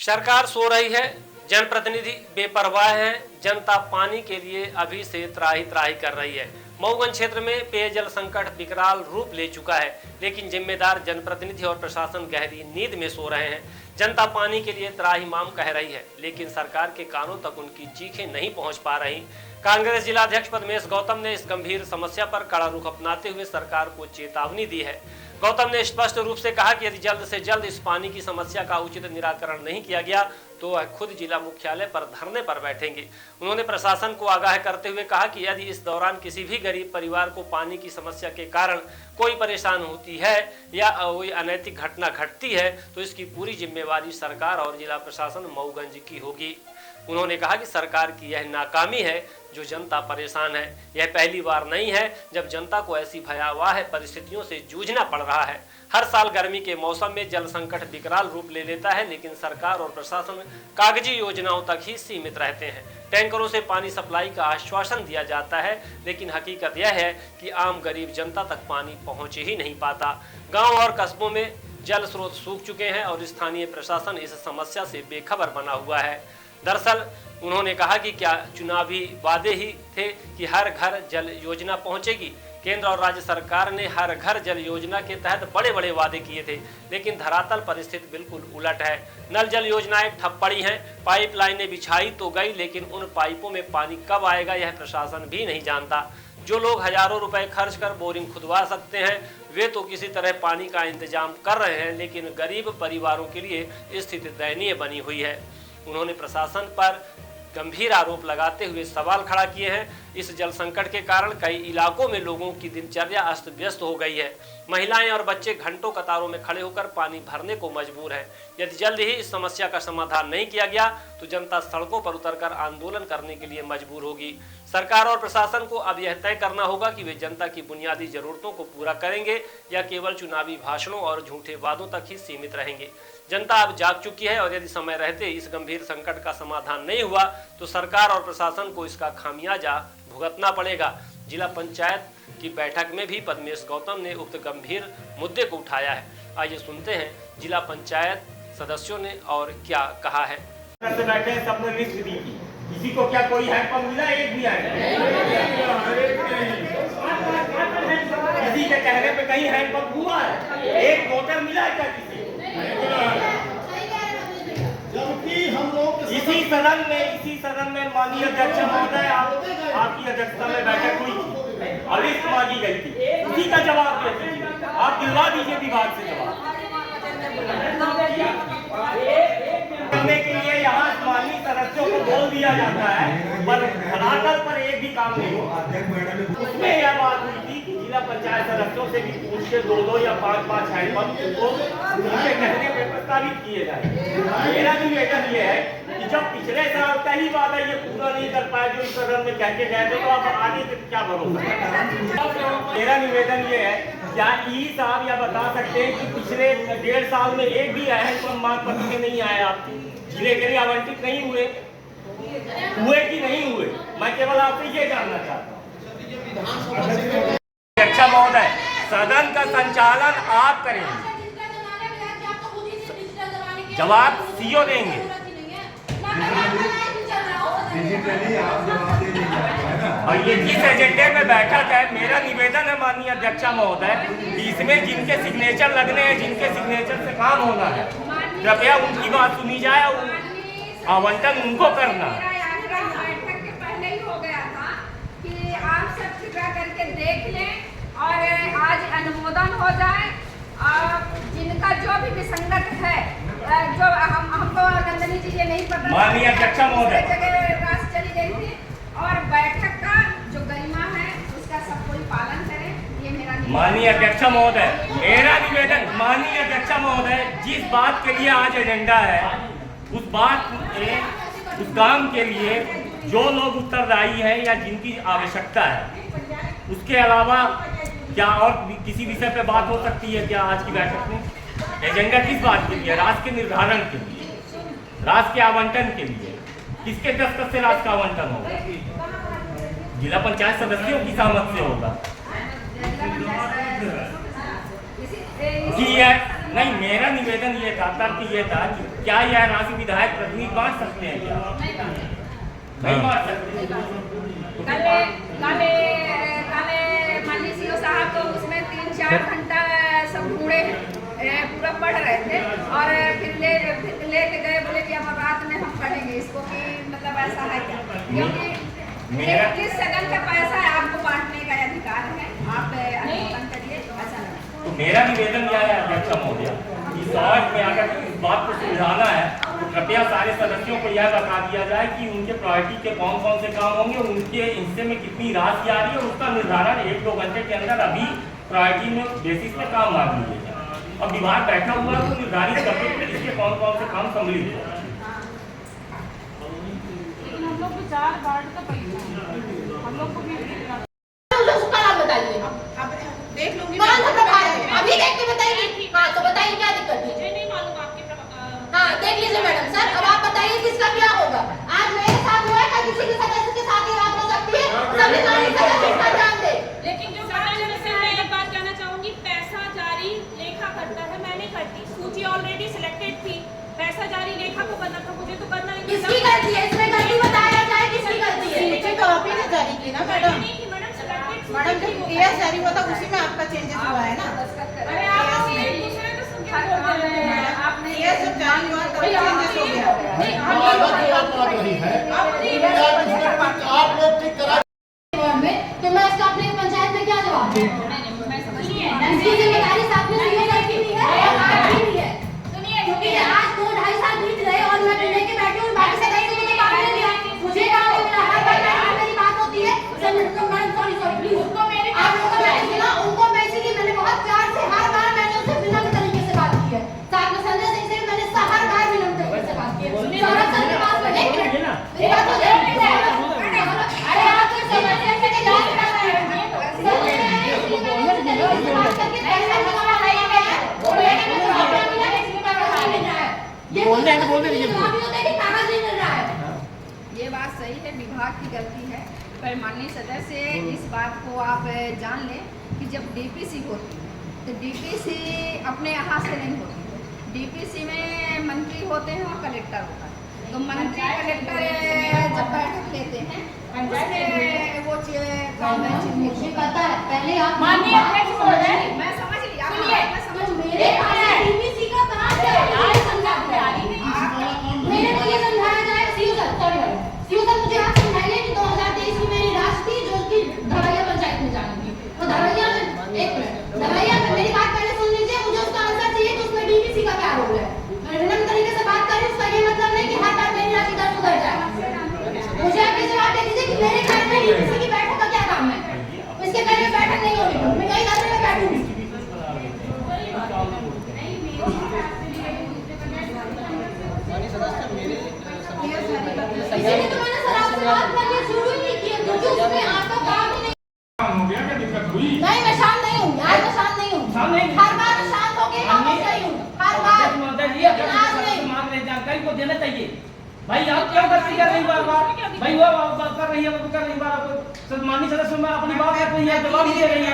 सरकार सो रही है, जनप्रतिनिधि बेपरवाह हैं, जनता पानी के लिए अभी से त्राही त्राही कर रही है। मऊगंज क्षेत्र में पेयजल संकट विकराल रूप ले चुका है, लेकिन जिम्मेदार जनप्रतिनिधि और प्रशासन गहरी नींद में सो रहे हैं। जनता पानी के लिए त्राहिमाम कह रही है, लेकिन सरकार के कानों तक उनकी चीखें नहीं पहुंच पा रही। कांग्रेस जिलाध्यक्ष पद्मेश गौतम ने इस गंभीर समस्या पर कड़ा रुख अपनाते हुए सरकार को चेतावनी दी है। गौतम ने स्पष्ट रूप से कहा कि यदि जल्द से जल्द इस पानी की समस्या का उचित निराकरण नहीं किया गया तो वह खुद जिला मुख्यालय पर धरने पर बैठेंगे। उन्होंने प्रशासन को आगाह करते हुए कहा कि यदि इस दौरान किसी भी गरीब परिवार को पानी की समस्या के कारण कोई परेशानी होती है या कोई अनैतिक घटना घटती है तो इसकी पूरी जिम्मेवारी सरकार और जिला प्रशासन मऊगंज की होगी। उन्होंने कहा कि सरकार की यह नाकामी है जो जनता परेशान है। यह पहली बार नहीं है जब जनता को ऐसी भयावह परिस्थितियों से जूझना पड़ रहा है। हर साल गर्मी के मौसम में जल संकट विकराल रूप ले लेता है, लेकिन सरकार और प्रशासन कागजी योजनाओं तक ही सीमित रहते हैं। टैंकरों से पानी सप्लाई का आश्वासन दिया जाता है, लेकिन हकीकत यह है कि आम गरीब जनता तक पानी पहुंच ही नहीं पाता। गाँव और कस्बों में जल स्रोत सूख चुके हैं और स्थानीय प्रशासन इस समस्या से बेखबर बना हुआ है। दरअसल उन्होंने कहा कि क्या चुनावी वादे ही थे कि हर घर जल योजना पहुंचेगी। केंद्र और राज्य सरकार ने हर घर जल योजना के तहत बड़े बड़े वादे किए थे, लेकिन धरातल परिस्थिति बिल्कुल उलट है। नल जल योजनाएं ठप पड़ी हैं, पाइपलाइनें बिछाई तो गई, लेकिन उन पाइपों में पानी कब आएगा यह प्रशासन भी नहीं जानता। जो लोग हजारों रुपए खर्च कर बोरिंग खुदवा सकते हैं वे तो किसी तरह पानी का इंतजाम कर रहे हैं, लेकिन गरीब परिवारों के लिए स्थिति दयनीय बनी हुई है। उन्होंने प्रशासन पर गंभीर आरोप लगाते हुए सवाल खड़ा किए हैं। इस जल संकट के कारण कई इलाकों में लोगों की दिनचर्या अस्त व्यस्त हो गई है। महिलाएं और बच्चे घंटों कतारों में खड़े होकर पानी भरने को मजबूर है। यदि जल्द ही इस समस्या का समाधान नहीं किया गया तो जनता सड़कों पर उतरकर आंदोलन करने के लिए मजबूर होगी। सरकार और प्रशासन को अब यह तय करना होगा कि वे जनता की बुनियादी जरूरतों को पूरा करेंगे या केवल चुनावी भाषणों और झूठे वादों तक ही सीमित रहेंगे। जनता अब जाग चुकी है और यदि समय रहते इस गंभीर संकट का समाधान नहीं हुआ तो सरकार और प्रशासन को इसका खामियाजा भुगतना पड़ेगा। जिला पंचायत की बैठक में भी पद्मेश गौतम ने उक्त गंभीर मुद्दे को उठाया है। आइए सुनते हैं जिला पंचायत सदस्यों ने और क्या कहा है। बैठे हैं, सबने लिस्ट दी थी, किसी को क्या कोई हैंडपंप मिला? एक भी किसी के कहने पे कहीं हैंडपंप हुआ है? एक मोटर मिला है क्या किसी? जबकि हम लोग इसी सदन में माननीय अध्यक्ष महोदय आपकी अध्यक्षता में बैठक हुई थी और लिस्ट मांगी गई थी, उसी का जवाब देते आप दिलवा दीजिए विभाग से जवाब करने के लिए। यहाँ माननीय सदस्यों को बोल दिया जाता है पर धरातल पर एक भी काम नहीं हुआ। उसमें यह बात हुई थी कि जिला पंचायत सदस्यों से भी पूछ के 2-2 या 5-5 हैंडपंप को उनके कहने पे प्रस्तावित किए जाए। मेरा निवेदन ये है कि जब पिछले साल का ही वादा ये पूरा नहीं कर पाए जो इस सदन में कह के गए थे, तो आप आगे से क्या भरोसा? मेरा निवेदन ये है, क्या ई साहब या बता सकते हैं कि पिछले 1.5 साल में एक भी हैंडपंप मांग पत्र में नहीं आए आपके जिले के लिए आवंटित नहीं हुए कि नहीं हुए? मैं केवल आपसे ये जानना चाहता हूँ। अध्यक्ष महोदय, सदन का संचालन आप करेंगे, जवाब सीओ देंगे। और ये जिस एजेंडे में बैठक है, मेरा निवेदन है माननीय अध्यक्ष महोदय, इसमें जिनके सिग्नेचर लगने हैं, जिनके सिग्नेचर से काम होना है, कृपया उनकी बात सुनी जाए और आवंटन उनको करना है। बैठक के पहले ही हो गया था कि आप सब कृपया करके देख लें और आज अनुमोदन हो जाए। जिनका जो भी विसंगत है, जो हमको नंदनी जी ये नहीं पता, माननीय अध्यक्ष महोदय रास चली गई थी और बैठक का जो गरिमा है उसका सब कोई पालन करे, ये मेरा माननीय अध्यक्ष महोदय, मेरा निवेदन माननीय अध्यक्ष महोदय, जिस बात के लिए आज एजेंडा है उस उस काम के लिए जो लोग उत्तरदायी हैं या जिनकी आवश्यकता है, उसके अलावा क्या और किसी विषय पे बात हो सकती है क्या? आज की बैठक में एजेंडा किस बात के लिए? राशि के निर्धारण के लिए, राशि के आवंटन के लिए। किसके दस्तखत से राशि का आवंटन होगा? जिला पंचायत सदस्यों की सहमति से होगा। नहीं, मेरा निवेदन ये था, तर्क ये था कि क्या यह राशि विधायक प्रतिनिधि बांट सकते हैं क्या? नहीं बांट सकते। कल मनीष सिंह साहब तो उसमें 3-4 घंटा सब ढूंढे पूरा पढ़ रहे थे और फिर लेके गए, बोले कि अब रात में हम पढ़ेंगे इसको कि मतलब ऐसा है क्या, क्योंकि इस सदन का पैसा है, आपको बांटने का अधिकार है, आप अनुमोदन करिए, ऐसा नहीं। तो मेरा निवेदन यह है अध्यक्ष महोदय कि शॉर्ट में अगर इस बात को सुलझाना है तो कृपया सारे सदस्यों को यह बता दिया जाए कि उनके प्रायोरिटी के कौन कौन से काम होंगे, उनके हिस्से में कितनी राशि आ रही है, उसका निर्धारण 1-2 घंटे के अंदर अभी प्रायोरिटी में बेसिस पे काम मान लीजिए। अब विभाग बैठा हुआ है तो निर्धारित करके इसके कौन कौन से काम सम्मिलित है। लेकिन हम लोग को 4 वार्ड का पैसा हम लोग को भी उसका नाम बताइए। देख लूंगी। कौन सा प्रभार है? अभी देख के बताइए। हाँ तो बताइए क्या दिक्कत है? मुझे नहीं मालूम आपके हाँ देख लीजिए मैडम। सर अब आप बताइए किसका क्या होगा? आज मेरे साथ हुआ है, क्या किसी के सदस्य के साथ ये बात हो सकती है? संविधान सदस्य इसका ध्यान दे। लेकिन जो सदन से मैं एक बात कहना चाहूंगी, पैसा जारी लेखा करता है, मैं नहीं करती। सूची ऑलरेडी सिलेक्टेड थी, पैसा जारी लेखा को करना था, मुझे तो करना नहीं। किसकी गलती है? इसमें गलती बताया जाए किसकी गलती है? सूची तो आप ही ने जारी की ना मैडम। नहीं थी मैडम, सिलेक्टेड मैडम जब टीएस जारी हुआ था उसी में आपका चेंजेस हुआ है ना। अरे आप एक दूसरे को सुन के बोल रहे हैं। आपने टीएस जब जारी हुआ तब चेंजेस हो गया। नहीं आप लोग ठीक करा में तो मैं इसका अपने पंचायत में क्या जवाब दूं? इसकी जिम्मेदारी साथ में सीओ साहब की भी है और आपकी भी है। क्योंकि आज 2-2.5 साल बीत रहे और मैं लेके बैठी हूँ, बाकी सदस्यों को तो काम नहीं दिया, मुझे काम नहीं मिला। हर बार मेरी बात होती है सॉरी प्लीज आप लोगों को मैंने सुना, उनको मैं इसीलिए मैंने बहुत प्यार से हर बार मैंने उनसे विनम्र तरीके से बात की है। साथ में संजय सिंह से मैंने हर बार विनम्र तरीके से बात की है। सौरभ सर के पास में 1 मिनट मेरी बात हो जाए। अरे आप तो समस्या से जांच कर रहे हैं, बात करके पैसा निकाला है वो मैंने में प्रॉब्लम मिला है, इसमें कागज नहीं मिल रहा है। ये बोलते हैं होता है कि कागज नहीं मिल रहा है। ये बात सही है, विभाग की गलती है, पर माननीय सदस्य इस बात को आप जान लें कि जब डीपीसी होती है तो डीपीसी अपने यहाँ से नहीं होती है, डीपीसी में मंत्री होते हैं और कलेक्टर होता है। तो मंत्री कलेक्टर जब बैठक लेते हैं उसमें वो काम है। मुझे पता है, पहले आप माननीय अध्यक्ष महोदय, मैं समझ लिया, मैं समझ मेरे पास डीपीसी का कहां से आए समझा मेरे को ये समझाया जाए। सीओ सर मुझे आप समझाइए कि 2023 की मेरी राशि थी जो कि धवैया पंचायत में जानी थी, तो धवैया में 1 मिनट धवैया में मेरी बात पहले सुन लीजिए, मुझे उसका आंसर चाहिए कि उसमें डीपीसी का क्या रोल है। मैं विनम्र तरीके से बात कर रही हूँ, उसका ये मतलब नहीं कि हर बार मेरी राशि दर उधर जाए। मुझे आप ये जवाब दे दीजिए कि मेरे घर में डीपीसी की बैठक का क्या काम है? इसके पहले बैठक नहीं होगी, मैं कहीं घर में बैठूंगी। इसीलिए तो मैंने सर आपसे बात करनी शुरू ही नहीं की, क्योंकि उसमें आपका काम ही नहीं। हो गया क्या दिक्कत हुई? नहीं मैं शांत नहीं हूँ, आज मैं शांत नहीं हूँ। हर बार मैं शांत होके वापस गई हूँ, हर बार। आज नहीं मांग रहे जानकारी को देना चाहिए। भाई आप क्यों गलती कर रही बार बार? भाई वो बात कर रही है, वो कर रही बार माननीय सदस्य में अपनी बात कर रही है, जवाब दे रही है,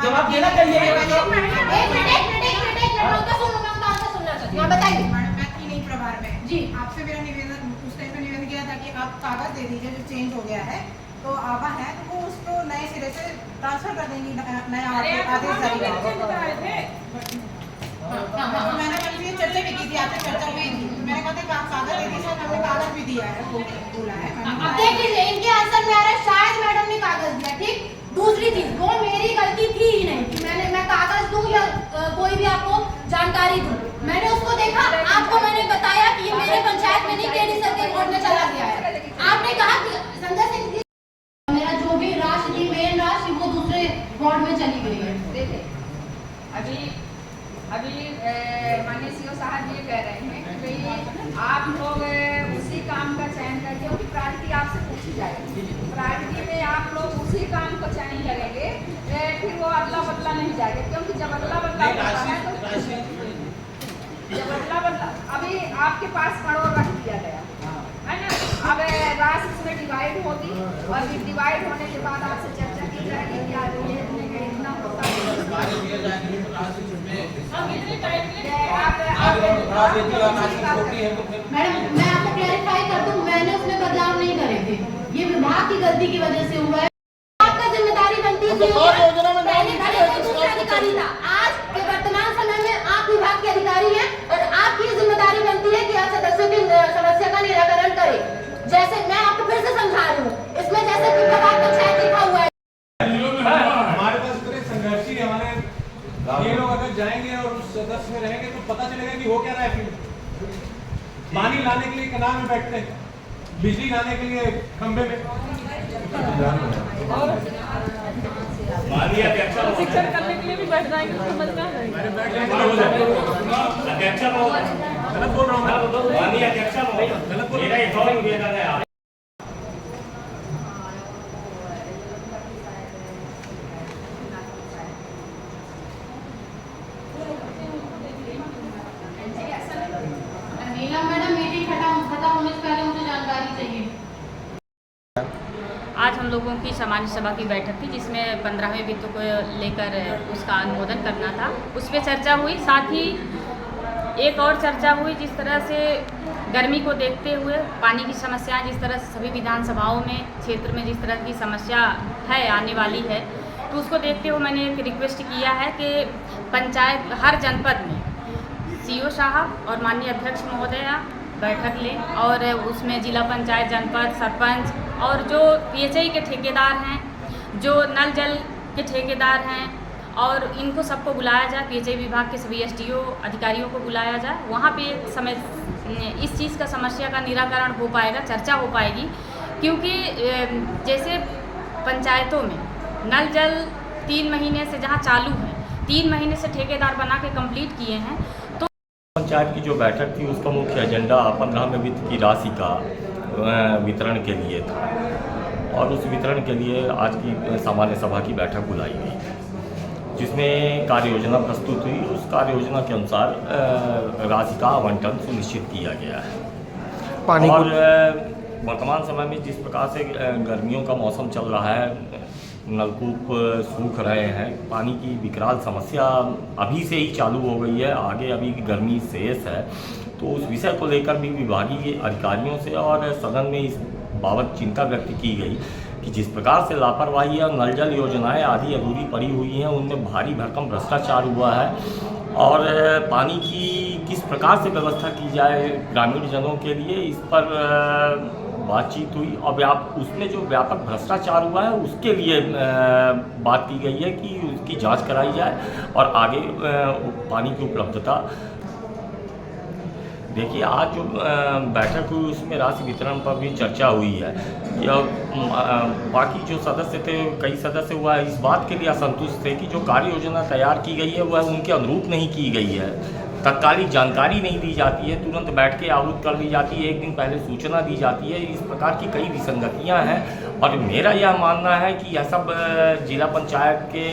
जवाब देना चाहिए। एक मिनट उनका सुनना चाहती हूँ, बताइए। मैडम मैं थी नहीं प्रभार में जी। आपसे मेरा निवेदन उस टाइम पे निवेदन किया था कि आप कागज दे दीजिए जो चेंज हो गया है, तो आवा है तो वो उसको नए सिरे से ट्रांसफर कर देंगी, नया आदेश जारी कर। मैंने कल ये चर्चा भी की थी, आपसे चर्चा हुई थी, मैंने कहा था कागज दे दीजिए, हमने कागज भी दिया है, बोला है। अब देख लीजिए इनके आंसर में आ रहा है शायद मैडम ने कागज दिया, ठीक। दूसरी चीज वो मेरी गलती थी ही नहीं कि मैं कागज दूं या कोई भी आपको जानकारी दूं। मैंने उसको देखा, आपको मैंने बताया कि ये मेरे पंचायत में नहीं केडी सर के बोर्ड में चला गया है। आपने कहा कि संजय सिंह मेरा जो भी राशि थी मेन राशि वो दूसरे बोर्ड में चली गई है। देखिए अभी माननीय सीओ साहब ये कह रहे हैं कि भाई आप लोग उसी काम का चयन करिए, क्योंकि प्रायोरिटी आपसे पूछी जाएगी, प्रायोरिटी में आप लोग उसी काम को चयन करेंगे, फिर वो अदला बदला नहीं जाएगा, क्योंकि जब अदला बदला होता है तो जब अदला बदला अभी आपके पास करोड़ रख दिया गया है ना, अब राशि इसमें डिवाइड होगी और फिर डिवाइड होने के बाद आपसे चर्चा की जाएगी कि आज ये इतना होता है। मैडम मैं आपको क्लैरिफाई कर दूं, मैंने उसमें बदलाव नहीं करे थे, ये विभाग की गलती की वजह से हुआ है। आपका जिम्मेदारी बनती है, पहले खड़े थे दूसरा अधिकारी था, आज के वर्तमान समय में आप विभाग के अधिकारी हैं और आपकी जिम्मेदारी बनती है कि आप सदस्यों की समस्या का निराकरण करें। जैसे मैं आपको फिर से समझा रही हूँ, इसमें जैसे प्रभाग पंचायत लिखा हुआ है, हमारे पास पूरे संघर्ष ही हमारे ये लोग अगर जाएंगे और उस सदस्य में रहेंगे तो पता चलेगा कि हो क्या रहा है। फिर पानी लाने के लिए कनाल में बैठते हैं, बिजली लाने के लिए खंबे में। शिक्षण करने के लिए भी बैठ जाएंगे तो समझ में आ जाएगा। गलत बोल रहा हूँ मैं, गलत बोल रहा हूँ। मैडम मीटिंग खत्म होने से पहले मुझे जानकारी चाहिए। आज हम लोगों की सामान्य सभा की बैठक थी जिसमें 15वें वित्त को लेकर उसका अनुमोदन करना था, उस पर चर्चा हुई। साथ ही एक और चर्चा हुई जिस तरह से गर्मी को देखते हुए पानी की समस्या जिस तरह से सभी विधानसभाओं में क्षेत्र में जिस तरह की समस्या है आने वाली है, तो उसको देखते हुए मैंने एक रिक्वेस्ट किया है कि पंचायत हर जनपद में सीओ साहब और माननीय अध्यक्ष महोदया बैठक लें और उसमें जिला पंचायत, जनपद, सरपंच और जो पीएचई के ठेकेदार हैं, जो नल जल के ठेकेदार हैं, और इनको सबको बुलाया जाए। पीएचई विभाग के सभी एसडीओ अधिकारियों को बुलाया जाए। वहाँ पे एक समय इस चीज़ का समस्या का निराकरण हो पाएगा, चर्चा हो पाएगी। क्योंकि जैसे पंचायतों में नल जल 3 महीने से जहाँ चालू है, 3 महीने से ठेकेदार बना के कंप्लीट किए हैं। तो पंचायत की जो बैठक थी उसका मुख्य एजेंडा 15वें वित्त की राशि का वितरण के लिए था और उस वितरण के लिए आज की सामान्य सभा की बैठक बुलाई गई जिसमें कार्य योजना प्रस्तुत हुई। उस कार्य योजना के अनुसार राशि का आवंटन सुनिश्चित किया गया है। और वर्तमान समय में जिस प्रकार से गर्मियों का मौसम चल रहा है, नलकूप सूख रहे हैं, पानी की विकराल समस्या अभी से ही चालू हो गई है, आगे अभी गर्मी शेष है। तो उस विषय को लेकर भी विभागीय अधिकारियों से और सदन में इस बाबत चिंता व्यक्त की गई कि जिस प्रकार से लापरवाही और नल जल योजनाएँ आधी अधूरी पड़ी हुई हैं, उनमें भारी भरकम भ्रष्टाचार हुआ है और पानी की किस प्रकार से व्यवस्था की जाए ग्रामीण जनों के लिए, इस पर बातचीत हुई और उसमें जो व्यापक भ्रष्टाचार हुआ है उसके लिए बात की गई है कि उसकी जांच कराई जाए और आगे पानी की उपलब्धता। देखिए, आज जो बैठक हुई उसमें राशि वितरण पर भी चर्चा हुई है। बाकी जो सदस्य थे, कई सदस्य हुआ इस बात के लिए असंतुष्ट थे कि जो कार्य योजना तैयार की गई है वह उनके अनुरूप नहीं की गई है, तत्कालिक जानकारी नहीं दी जाती है, तुरंत बैठ के आहूत कर दी जाती है, एक दिन पहले सूचना दी जाती है। इस प्रकार की कई विसंगतियां हैं और मेरा यह मानना है कि यह सब जिला पंचायत के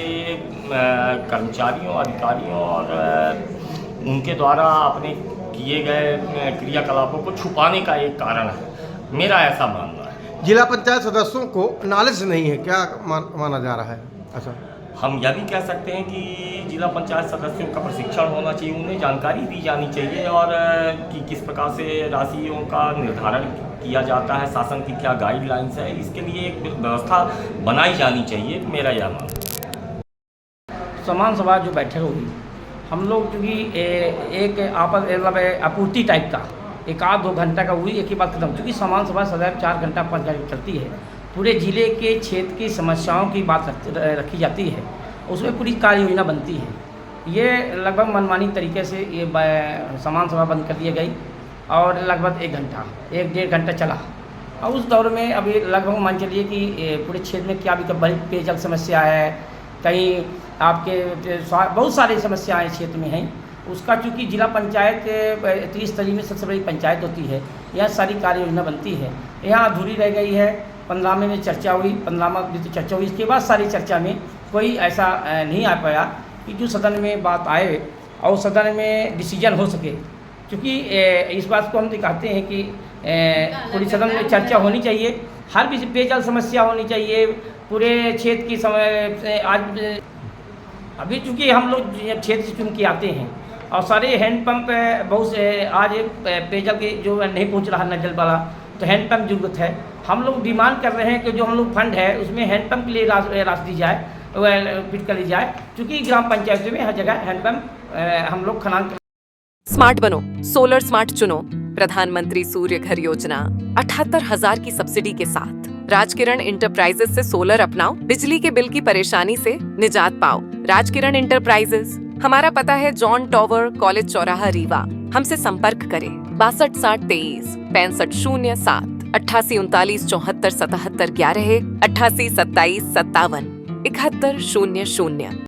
कर्मचारियों, अधिकारियों और उनके द्वारा अपने किए गए क्रियाकलापों को छुपाने का एक कारण है, मेरा ऐसा मानना है। जिला पंचायत सदस्यों को नॉलेज नहीं है क्या माना जा रहा है? अच्छा, हम यह भी कह सकते हैं कि जिला पंचायत सदस्यों का प्रशिक्षण होना चाहिए, उन्हें जानकारी दी जानी चाहिए और कि किस प्रकार से राशियों का निर्धारण किया जाता है, शासन की क्या गाइडलाइंस है, इसके लिए एक व्यवस्था बनाई जानी चाहिए, मेरा यह मानना है। समान सभा जो बैठक होगी, हम लोग क्योंकि एक आपस मतलब आपूर्ति टाइप का 1-2 घंटा का हुई, एक ही बात खत्म। क्योंकि समान सभा सदैव 4 घंटा 5 घंटा चलती है, पूरे ज़िले के क्षेत्र की समस्याओं की बात रखी जाती है, उसमें पूरी कार्य योजना बनती है। ये लगभग मनमानी तरीके से ये समान सभा बंद कर दी गई और लगभग 1-1.5 घंटा चला। और उस दौर में अभी लगभग मान चलिए कि पूरे क्षेत्र में क्या भी बड़ी पेयजल समस्या है, कहीं आपके बहुत सारी समस्याएँ क्षेत्र में हैं। उसका चूँकि जिला पंचायत त्रिस्तरीय में सबसे बड़ी पंचायत होती है, यह सारी कार्य योजना बनती है, यहाँ अधूरी रह गई है। 15वें में चर्चा हुई, 15वां भी तो चर्चा हुई, इसके बाद सारी चर्चा में कोई ऐसा नहीं आ पाया कि जो सदन में बात आए और सदन में डिसीजन हो सके। क्योंकि इस बात को हम दिखाते हैं कि पूरी सदन में चर्चा होनी चाहिए, हर पेयजल समस्या होनी चाहिए पूरे क्षेत्र की। अभी चूँकि हम लोग क्षेत्र से चुन के आते हैं और सारे हैंडपम्प बहुत से आज पेयजल के जो नहीं पहुंच रहा नल जल वाला, तो हैंडपम्प जरूरत है। हम लोग डिमांड कर रहे हैं कि जो हम लोग फंड है उसमें हैंडपम्प के लिए राशि दी जाए, फिट कर ली जाए, क्योंकि ग्राम पंचायतों में हर जगह हैंडपम्प हम लोग खनन। स्मार्ट बनो, सोलर स्मार्ट चुनो। प्रधानमंत्री सूर्य घर योजना 78,000 की सब्सिडी के साथ राजकिरण इंटरप्राइजेस से सोलर अपनाओ, बिजली के बिल की परेशानी से निजात पाओ। राजकिरण इंटरप्राइजेस, हमारा पता है जॉन टॉवर, कॉलेज चौराहा, रीवा। हमसे संपर्क करें 62 60 23 65 07 88 39 74 77 11 88 27 57 71 00।